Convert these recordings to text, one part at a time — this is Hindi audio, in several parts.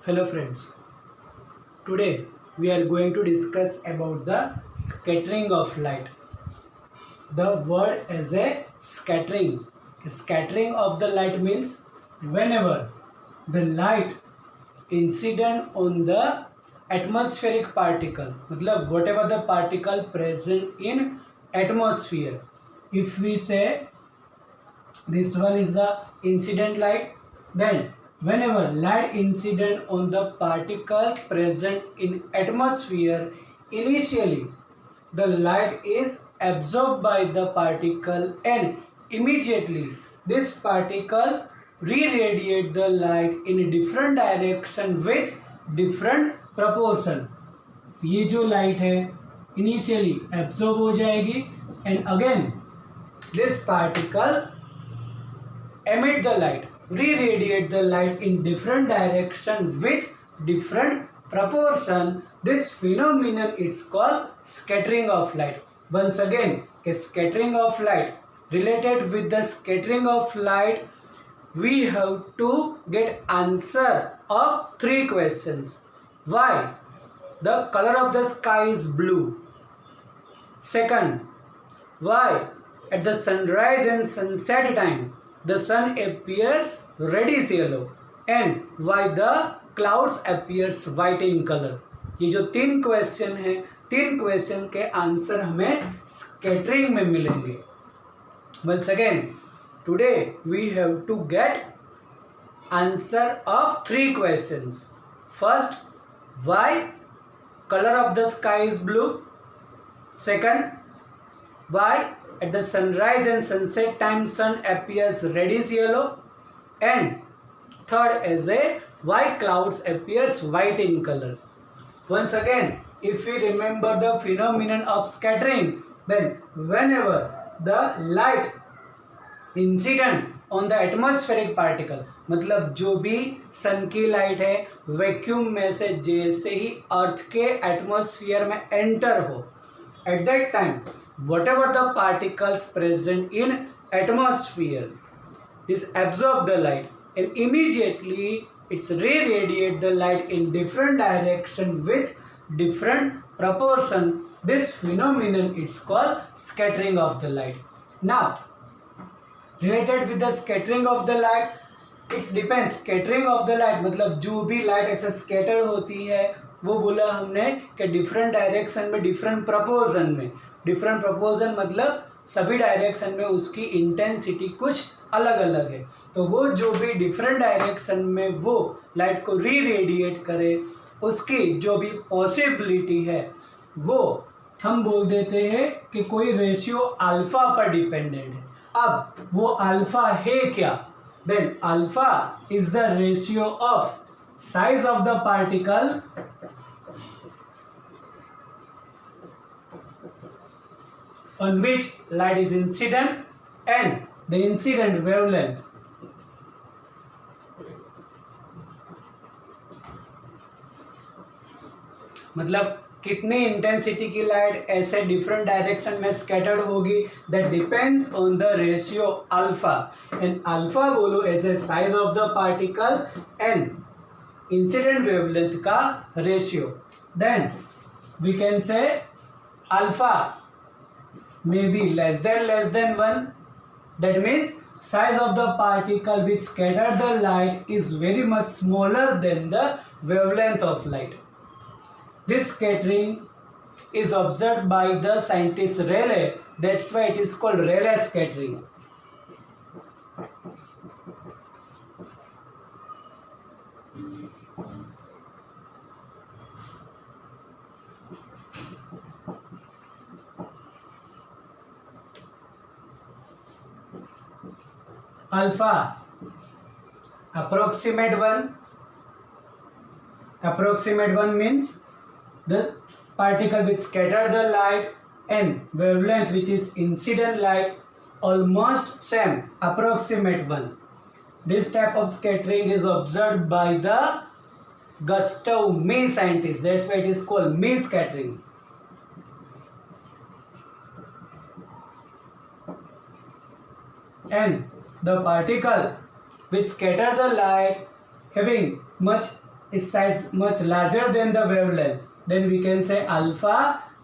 Hello friends, today we are going to discuss about the scattering of light. The word is a scattering. Scattering of the light means whenever the light incident on the atmospheric particle, मतलब whatever the particle present in atmosphere. If we say this one is the incident light, then whenever light incident on the particles present in atmosphere, initially the light is absorbed by the particle and immediately this particle re-radiate the light in different direction with different proportion. ये जो लाइट है इनिशियली एब्जॉर्ब हो जाएगी and again this particle emit the light, re-radiate the light in different direction with different proportion. This phenomenon is called scattering of light. Once again, a scattering of light. Related with the scattering of light, we have to get answer of three questions. Why the color of the sky is blue? Second, why at the sunrise and sunset time the sun appears reddish yellow and why the clouds appears white in color. ये जो तीन क्वेश्चन है, तीन क्वेश्चन के आंसर हमें स्कैटरिंग में मिलेंगे. Once again, today we have to get answer of three questions. First, why color of the sky is blue? Second, why at the sunrise and sunset time sun appears reddish yellow, and third is a why clouds appears white in color. Once again, if we remember the phenomenon of scattering, then whenever the light incident on the atmospheric particle, मतलब जो भी सन की लाइट है वैक्यूम में से जैसे ही अर्थ के एटमॉस्फेयर में एंटर हो, at that time whatever the particles present in atmosphere is absorb the light and immediately it's re-radiate the light in different direction with different proportion. This phenomenon is called scattering of the light. Now related with the scattering of the light, it's depend. Scattering of the light मतलब जो भी लाइट ऐसे स्कैटर होती है वो बोला हमने कि डिफरेंट डायरेक्शन में डिफरेंट प्रपोर्शन में. डिफरेंट प्रपोर्शन मतलब सभी डायरेक्शन में उसकी इंटेंसिटी कुछ अलग अलग है. तो वो जो भी डिफरेंट डायरेक्शन में वो लाइट को री रेडिएट करे उसकी जो भी पॉसिबिलिटी है वो हम बोल देते हैं कि कोई रेशियो अल्फा पर डिपेंडेंट है. अब वो अल्फा है क्या? Then alpha is the ratio of size of the particle on which light is incident and the incident wavelength. मतलब कितनी इंटेंसिटी की लाइट ऐसे डिफरेंट डायरेक्शन में स्कैटर्ड होगी, that depends on the ratio alpha. And alpha बोलो as a size of the particle and incident wavelength का ratio. Then we can say alpha may be less than 1. That means size of the particle which scattered the light is very much smaller than the wavelength of light. This scattering is observed by the scientist Rayleigh. That's why it is called Rayleigh scattering. Alpha, approximate one. Approximate one means the particle which scatter the light and wavelength which is incident light almost same, approximate one. This type of scattering is observed by the Gustav Mie scientist. That's why it is called Mie scattering. And the particle which scatter the light having much is size much larger than the wavelength, then we can say alpha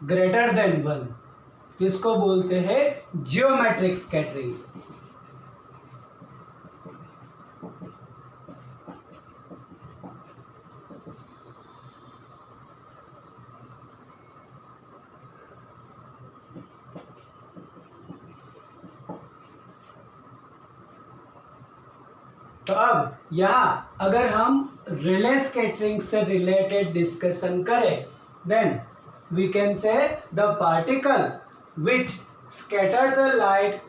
greater than 1. इसको बोलते हैं जियोमेट्रिक स्कैटरिंग. तो अब यहाँ अगर हम रिले स्कैटरिंग से रिलेटेड डिस्कशन करें, then we can say the particle which scatter the light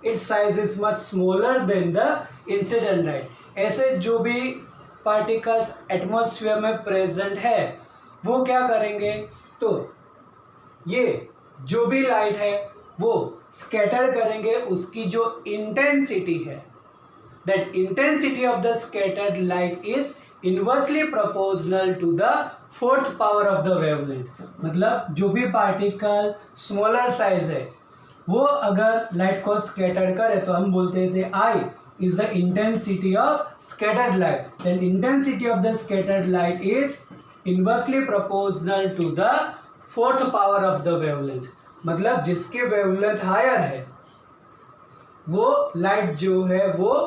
its size is much smaller than the incident light. ऐसे जो भी पार्टिकल्स एटमॉस्फेयर में प्रेजेंट है वो क्या करेंगे, तो ये जो भी लाइट है वो स्कैटर करेंगे, उसकी जो इंटेंसिटी है, that intensity of the scattered light is inversely proportional to the fourth power of the wavelength. मतलब जो भी पार्टिकल स्मॉलर साइज है वो अगर लाइट को स्कैटर करे तो हम बोलते थे I is the intensity of scattered light. Then intensity of the scattered light is inversely proportional to the fourth power of the wavelength. मतलब जिसकी वेवलेंथ हायर है वो लाइट जो है वो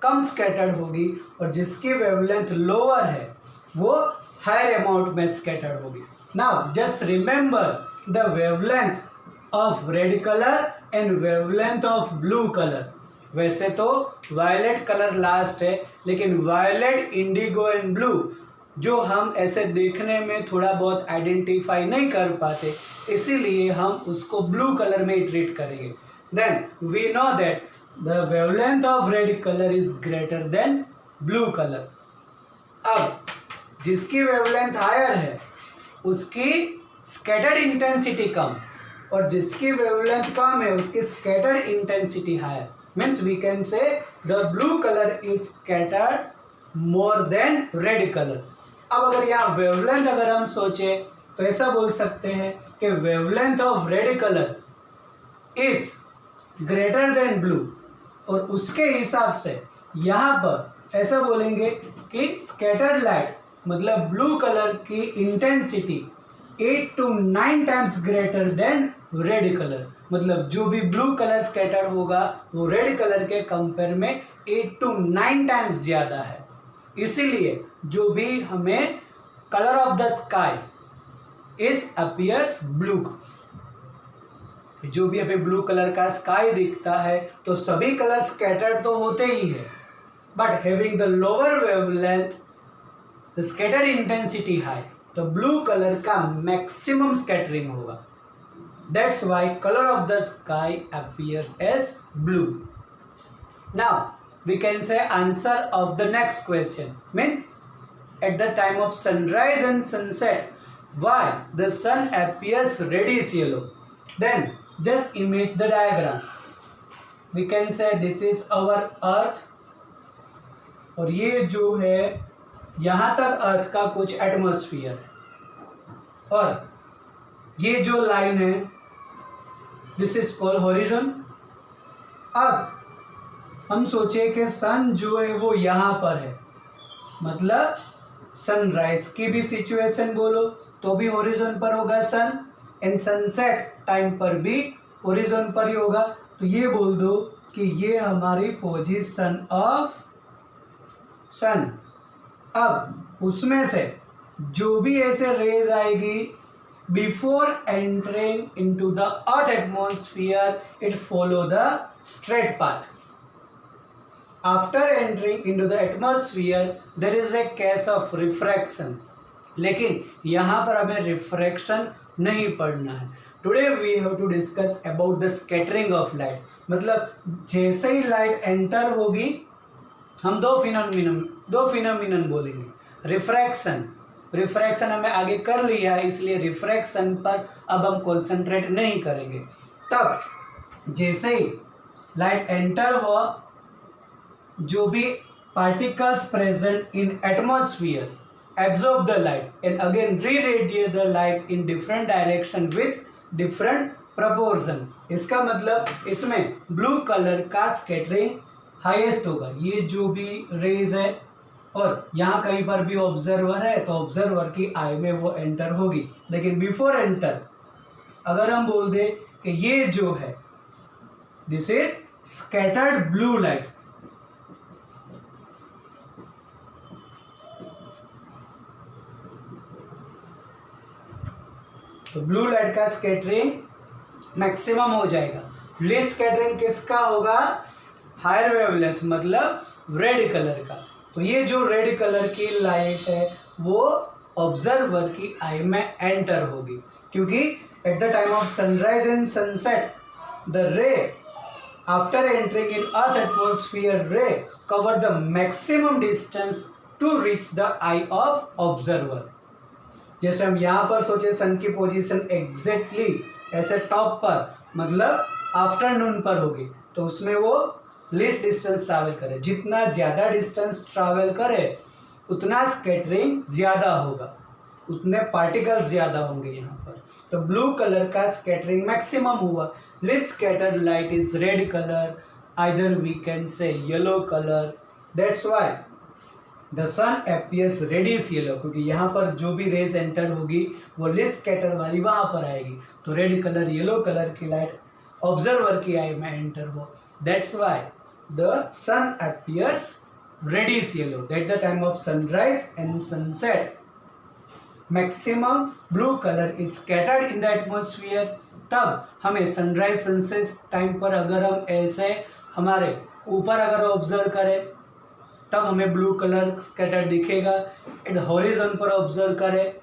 कम स्कैटर्ड होगी और जिसकी वेवलेंथ लोअर है वो हायर अमाउंट में स्कैटर्ड होगी. Now just remember the wavelength of red colour and wavelength of blue colour. वैसे तो वायलेट कलर लास्ट है, लेकिन वायलेट, इंडिगो एंड ब्लू जो हम ऐसे देखने में थोड़ा बहुत आइडेंटिफाई नहीं कर पाते, इसीलिए हम उसको ब्लू कलर में ही ट्रीट करेंगे. Then we know that the wavelength of red color is greater than blue color. अब जिसकी वेवलेंथ हायर है उसकी स्कैटर्ड इंटेंसिटी कम और जिसकी वेवलेंथ कम है उसकी scattered intensity higher. Means we can say the blue colour is scattered more than red colour. अब अगर यहाँ वेवलेंथ अगर हम सोचे तो ऐसा बोल सकते हैं कि wavelength of red colour is greater than blue, और उसके हिसाब से यहाँ पर ऐसा बोलेंगे कि स्कैटर्ड लाइट मतलब ब्लू कलर की intensity 8 to 9 times greater than red colour. मतलब जो भी ब्लू कलर स्कैटर होगा वो रेड कलर के कंपेयर में 8 to 9 टाइम्स ज़्यादा है. इसीलिए जो भी हमें colour of the sky is appears blue, जो भी हमें ब्लू कलर का स्काई दिखता है तो सभी कलर स्कैटर्ड तो होते ही है, but having the lower wavelength the scatter intensity high, तो ब्लू कलर का मैक्सिमम स्कैटरिंग होगा. That's why colour of the sky appears as blue. Now we can say answer of the next question means at the time of sunrise and sunset why the sun appears reddish yellow. Then just image the diagram. We can say this is our earth और ये जो है यहाँ तक अर्थ का कुछ एटमॉस्फेयर है और ये जो लाइन है दिस इज कॉल्ड हॉरिजन. अब हम सोचे कि सन जो है वो यहाँ पर है, मतलब सनराइज की भी सिचुएशन बोलो तो भी हॉरिजन पर होगा सन, एंड सनसेट टाइम पर भी ओरिजन पर ही होगा. तो ये बोल दो कि ये हमारी पोजीशन ऑफ सन. अब उसमें से जो भी ऐसे रेज आएगी before entering into the earth atmosphere it follow the straight path. After entering into the atmosphere there is a case of refraction, लेकिन यहाँ पर हमें रिफ्रैक्शन नहीं पढ़ना है. Today we have to discuss about the scattering of light. मतलब जैसे ही लाइट एंटर होगी हम दो फिनोमिनन बोलेंगे. रिफ्रैक्शन हमें आगे कर लिया है, इसलिए रिफ्रैक्शन पर अब हम कॉन्सेंट्रेट नहीं करेंगे. तब जैसे ही लाइट एंटर हो जो भी particles present in atmosphere absorb the light and again re-radiate the light in different direction with different proportion. इसका मतलब इसमें ब्लू कलर का स्कैटरिंग हाईएस्ट होगा. ये जो भी रेज है और यहाँ कहीं पर भी ऑब्जर्वर है तो ऑब्जर्वर की आई में वो एंटर होगी। लेकिन बिफोर एंटर अगर हम बोल दें कि ये जो है this is scattered blue light, तो ब्लू लाइट का स्कैटरिंग मैक्सिमम हो जाएगा। लीस्ट स्कैटरिंग किसका होगा? हायर वेवलेंथ मतलब रेड कलर का। तो ये जो रेड कलर की लाइट है वो ऑब्जर्वर की आई में एंटर होगी, क्योंकि at the time of sunrise and sunset the ray after entering in earth atmosphere ray cover the maximum distance to reach the eye of observer. जैसे हम यहाँ पर सोचे सन की पोजीशन एग्जैक्टली ऐसे टॉप पर मतलब आफ्टरनून पर होगी, तो उसमें वो लीस्ट डिस्टेंस ट्रैवल करे। जितना ज़्यादा डिस्टेंस ट्रैवल करे उतना स्कैटरिंग ज़्यादा होगा, उतने पार्टिकल्स ज़्यादा होंगे यहाँ पर। तो ब्लू कलर का स्कैटरिंग मैक्सिमम हुआ। Least scattered light is red colour, either we can say yellow colour. That's why the sun appears reddish yellow, क्योंकि यहाँ पर जो भी रेज एंटर होगी वो लीस्ट स्कैटर वाली वहाँ पर आएगी, तो रेड कलर येलो कलर की लाइट ऑब्जर्वर की आई में एंटर हो। That's why the sun appears reddish yellow that the time of sunrise and sunset maximum blue colour is scattered in the atmosphere. तब हमें सनराइज सनसेट टाइम पर अगर हम ऐसे हमारे ऊपर अगर ऑब्जर्व करें तब हमें ब्लू कलर स्कैटर दिखेगा। एट हॉरिजॉन पर ऑब्जर्व करें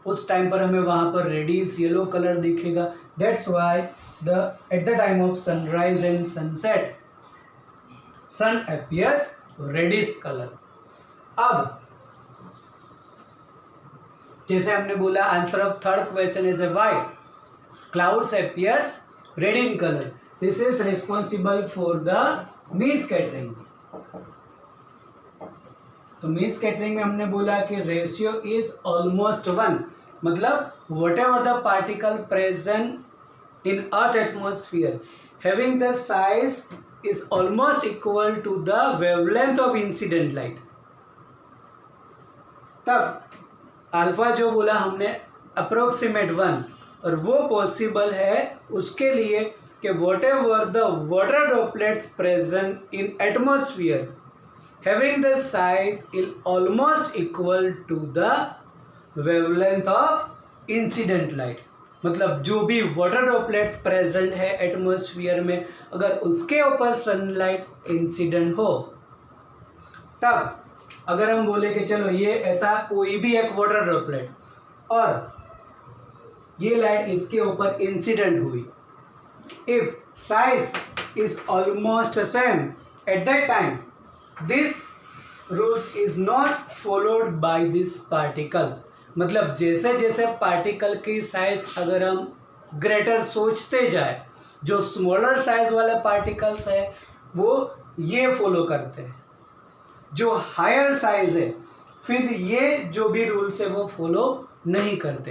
उस टाइम पर हमें वहाँ पर रेडिश येलो कलर दिखेगा। That's why the at the time of sunrise and sunset sun appears reddish colour. अब जैसे हमने बोला answer of third question is a white clouds appears red in colour, this is responsible for the Mie scattering. तो मी स्कैटरिंग में हमने बोला कि रेशियो इज ऑलमोस्ट 1, मतलब whatever the particle present in earth atmosphere having the size is almost equal to the wavelength of incident light. तब अल्फा जो बोला हमने अप्रोक्सीमेट 1, और वो पॉसिबल है उसके लिए कि what ever the water droplets present in atmosphere having the size is almost equal to the wavelength of incident light। मतलब जो भी वाटर ड्रॉपलेट्स प्रेजेंट है एटमॉस्फेयर में अगर उसके ऊपर सनलाइट इंसिडेंट हो, तब अगर हम बोले कि चलो ये ऐसा कोई भी एक वाटर ड्रॉपलेट और ये लाइट इसके ऊपर इंसिडेंट हुई, if size is almost same at that time this rules is not followed by this particle. मतलब जैसे जैसे पार्टिकल की साइज अगर हम ग्रेटर सोचते जाए, जो स्मॉलर साइज वाले पार्टिकल्स है वो ये फॉलो करते हैं, जो हायर साइज है फिर ये जो भी रूल्स है वो फॉलो नहीं करते।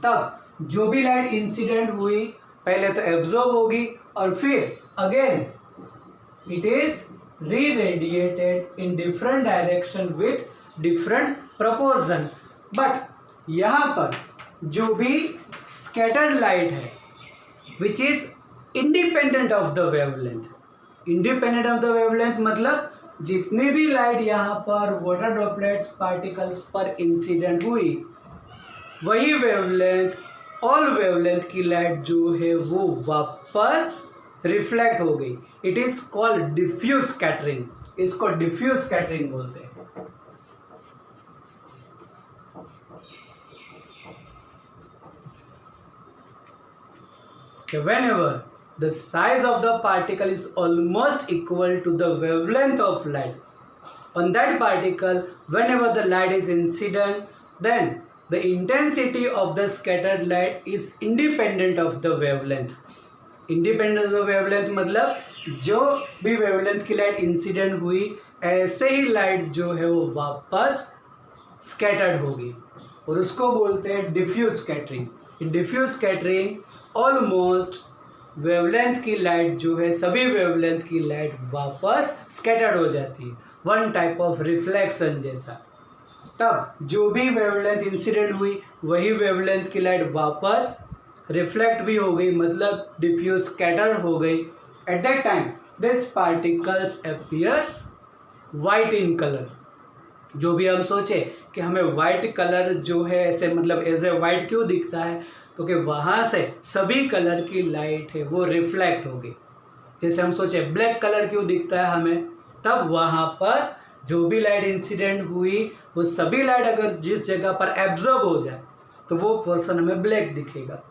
तब जो भी लाइट इंसिडेंट हुई पहले तो एब्जॉर्ब होगी और फिर again it is re-radiated in different direction with different proportion। But यहाँ पर जो भी scattered light है which is independent of the wavelength, independent of the wavelength मतलब जितनी भी लाइट यहाँ पर वाटर ड्रॉपलेट्स पार्टिकल्स पर इंसिडेंट हुई वही वेवलेंथ ऑल वेवलेंथ की लाइट जो है वो वापस रिफ्लेक्ट हो गई। It is called diffuse scattering, इसको डिफ्यूज स्कैटरिंग बोलते हैं। Whenever the size of the particle is almost equal to the wavelength of light on that particle, whenever the light is incident, then the intensity of the scattered light is independent of the wavelength। Independent of wavelength मतलब जो भी वेवलेंथ की लाइट इंसिडेंट हुई ऐसे ही लाइट जो है वो वापस स्कैटर्ड होगी, और उसको बोलते हैं डिफ्यूज स्कैटरिंग। इन डिफ्यूज स्कैटरिंग ऑलमोस्ट वेवलेंथ की लाइट जो है सभी वेवलेंथ की लाइट वापस स्कैटर्ड हो जाती है, वन टाइप ऑफ रिफ्लेक्शन जैसा। तब जो भी वेवलेंथ इंसिडेंट हुई वही वेवलेंथ की लाइट वापस रिफ्लेक्ट भी हो गई, मतलब डिफ्यूज स्कैटर हो गई। At that time this particles appears white in colour. जो भी हम सोचे कि हमें वाइट कलर जो है ऐसे मतलब एज ए वाइट क्यों दिखता है, क्योंकि वहाँ से सभी कलर की लाइट है वो रिफ्लेक्ट होगी। जैसे हम सोचे ब्लैक कलर क्यों दिखता है हमें, तब वहाँ पर जो भी लाइट इंसिडेंट हुई वो सभी लाइट अगर जिस जगह पर एब्जॉर्ब हो जाए तो वो पोर्शन हमें ब्लैक दिखेगा।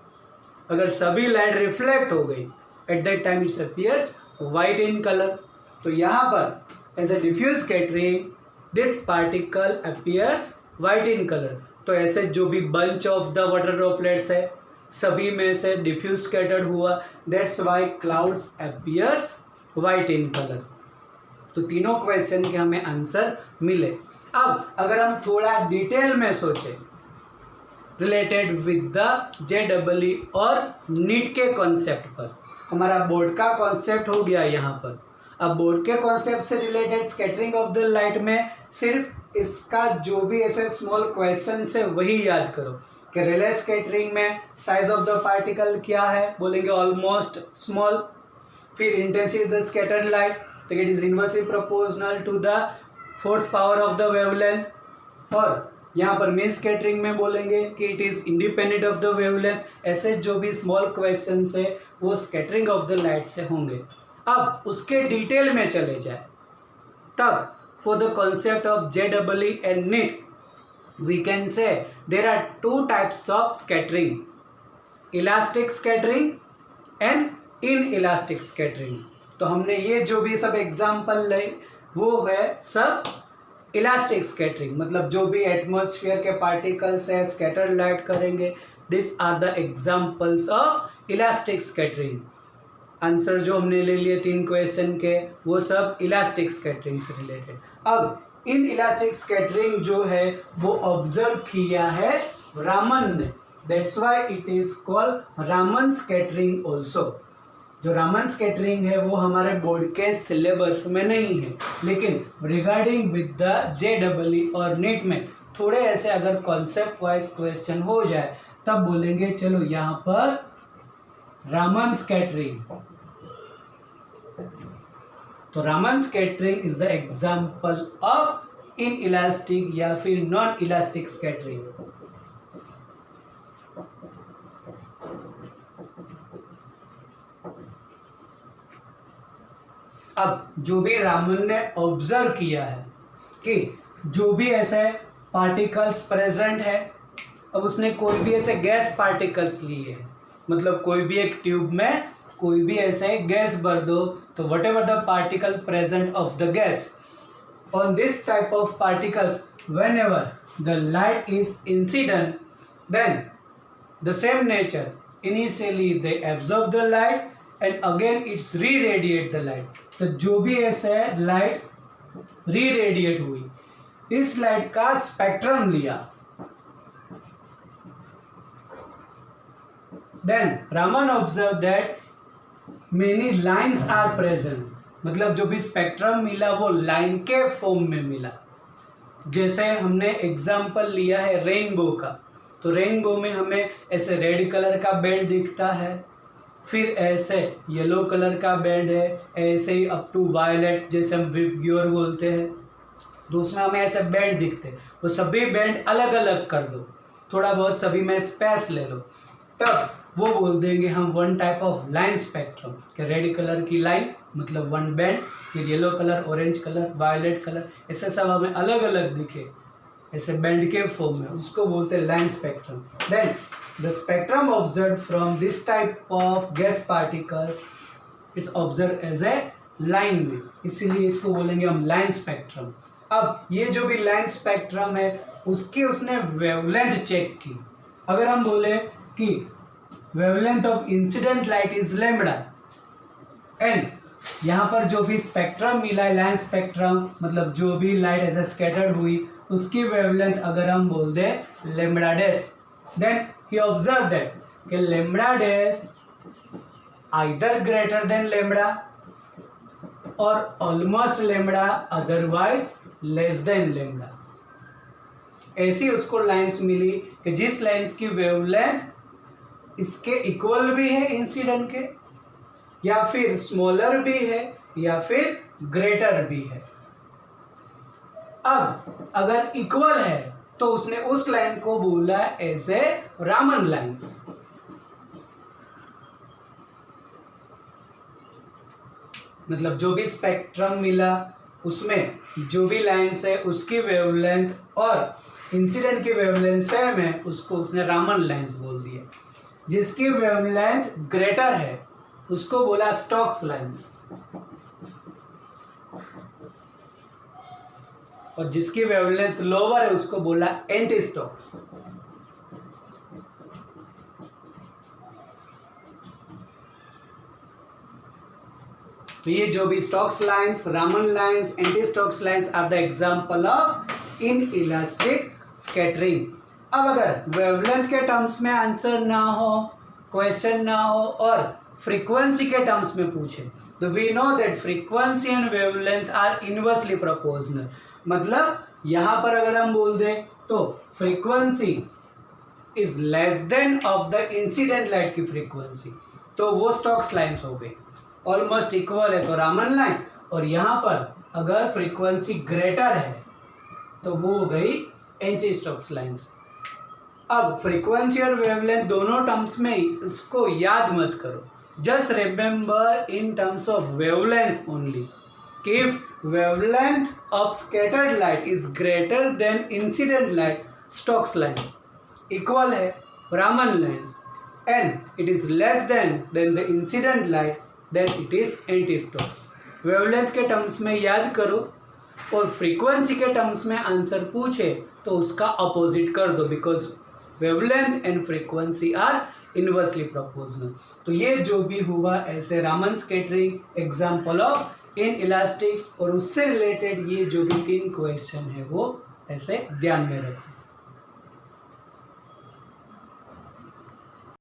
अगर सभी लाइट रिफ्लेक्ट हो गई at that time its appears white in colour. तो यहाँ पर as a diffuse scattering this particle appears white in colour. तो ऐसे जो भी bunch of the water droplets है सभी में से डिफ्यूज स्कैटर्ड हुआ, that's why clouds appears white in colour. तो तीनों क्वेश्चन के हमें आंसर मिले। अब अगर हम थोड़ा डिटेल में सोचें रिलेटेड विद द JEE और नीट के कॉन्सेप्ट पर, हमारा बोर्ड का कॉन्सेप्ट हो गया यहाँ पर। अब बोर्ड के कॉन्सेप्ट से related scattering of the light में सिर्फ इसका जो भी ऐसे स्मॉल क्वेश्चन है वही याद करो कि रिले स्कैटरिंग में साइज ऑफ द पार्टिकल क्या है, बोलेंगे ऑलमोस्ट स्मॉल। फिर intensity of the scattered light, तो it is inversely proportional to the fourth power of the wavelength. और यहाँ पर मेन स्कैटरिंग में बोलेंगे कि it is independent of the wavelength. ऐसे जो भी स्मॉल क्वेश्चन है वो स्कैटरिंग ऑफ द लाइट से होंगे। अब उसके डिटेल में चले जाए तब for the concept of JEE and NEET we can say there are two types of scattering, elastic scattering and inelastic scattering. तो हमने ये जो भी सब एग्जाम्पल ले वो है सब इलास्टिक स्कैटरिंग, मतलब जो भी एटमॉस्फेयर के पार्टिकल्स है स्कैटर्ड लाइट करेंगे, this are the examples of elastic scattering. Answer जो हमने ले लिए 3 क्वेश्चन के वो सब इलास्टिक स्कैटरिंग से रिलेटेड। अब इन इलास्टिक स्कैटरिंग जो है वो ऑब्जर्व किया है रामन ने, that's why it is called Raman scattering also. जो रामन स्कैटरिंग है वो हमारे बोर्ड के सिलेबस में नहीं है, लेकिन रिगार्डिंग विद द JEE और नीट में थोड़े ऐसे अगर कॉन्सेप्ट वाइज क्वेश्चन हो जाए तब बोलेंगे चलो यहाँ पर रामन स्कैटरिंग। तो Raman scattering is the example of in elastic या फिर नॉन इलास्टिक स्कैटरिंग। अब जो भी रामन ने ऑब्जर्व किया है कि जो भी ऐसे पार्टिकल्स प्रेजेंट है, अब उसने कोई भी ऐसे गैस पार्टिकल्स लिए हैं, मतलब कोई भी एक ट्यूब में कोई भी ऐसे गैस भर दो, तो whatever the particle present of the gas on this type of particles whenever the light is incident then the same nature initially they absorb the light and again it's reradiate the light. तो जो भी ऐसे लाइट री रेडिएट हुई, इस लाइट का स्पेक्ट्रम लिया, then Raman observe that many lines are present, मतलब जो भी स्पेक्ट्रम मिला वो लाइन के फॉर्म में मिला। जैसे हमने एग्जाम्पल लिया है रेनबो का, तो रेनबो में हमें ऐसे रेड कलर का बैंड दिखता है, फिर ऐसे येलो कलर का बैंड है, ऐसे ही अप टू वायलेट जैसे हम विबग्योर बोलते हैं, तो उसमें हमें ऐसे बैंड दिखते हैं। वो सभी बैंड अलग अलग कर दो, थोड़ा बहुत सभी में स्पेस ले लो, तब वो बोल देंगे हम one type of line spectrum कि रेड कलर की लाइन मतलब वन बैंड, फिर yellow colour, orange colour, violet colour, ऐसे सब हमें अलग अलग दिखे ऐसे बैंड के फॉर्म में, उसको बोलते हैं line spectrum. Then the spectrum observe from this type of gas particles its observe as a line में, इसीलिए इसको बोलेंगे हम लाइन स्पेक्ट्रम। अब ये जो भी लाइन स्पेक्ट्रम है उसकी उसने वेवलेंथ चेक की। अगर हम बोले कि wavelength of incident light is lambda and यहाँ पर जो भी स्पेक्ट्रम मिला है लाइन स्पेक्ट्रम, मतलब जो भी लाइट ऐसे स्कैटर्ड हुई उसकी वेवलेंथ अगर हम बोल दे lambda dash, then he observe that कि lambda dash either greater than lambda और almost lambda, otherwise less than lambda. ऐसी उसको लाइंस मिली कि जिस लाइंस की वेवलेंथ इसके इक्वल भी है इंसिडेंट के, या फिर स्मॉलर भी है, या फिर ग्रेटर भी है। अब अगर इक्वल है तो उसने उस लाइन को बोला एज ए रामन लाइंस। मतलब जो भी स्पेक्ट्रम मिला उसमें जो भी लाइंस है उसकी वेवलेंथ और इंसिडेंट की वेवलेंथ सेम है, उसको उसने रामन लाइंस बोल दिया। जिसकी वेवलेंथ ग्रेटर है उसको बोला स्टोक्स लाइंस, और जिसकी वेवलेंथ लोअर है उसको बोला एंटी स्टोक्स। तो ये जो भी Stokes lines, Raman lines, anti Stokes lines are the example of inelastic scattering. अब अगर वेवलेंथ के टर्म्स में आंसर ना हो, क्वेश्चन ना हो और फ्रीक्वेंसी के टर्म्स में पूछे, तो we know that frequency and wavelength are inversely proportional. मतलब यहां पर अगर हम बोल दें तो frequency is less than of the incident light की फ्रीक्वेंसी, तो वो स्टोक्स लाइंस हो गई। ऑलमोस्ट इक्वल है तो रामन लाइन, और यहां पर अगर फ्रीक्वेंसी ग्रेटर है तो वो हो गई एंटी स्टोक्स लाइंस। अब फ्रीक्वेंसी और वेवलेंथ दोनों टर्म्स में इसको याद मत करो, just remember in terms of wavelength only. If wavelength of scattered light is greater than incident light, Stokes lines equal है Raman lines, and it is less than the incident light, then it is anti-Stokes। Wavelength के टर्म्स में याद करो और फ्रीक्वेंसी के टर्म्स में आंसर पूछे तो उसका अपोजिट कर दो, because wavelength and frequency are inversely proportional. तो ये जो भी हुआ ऐसे Raman scattering, example of inelastic, और उससे रिलेटेड ये जो भी 3 क्वेश्चन है वो ऐसे ध्यान में रखो।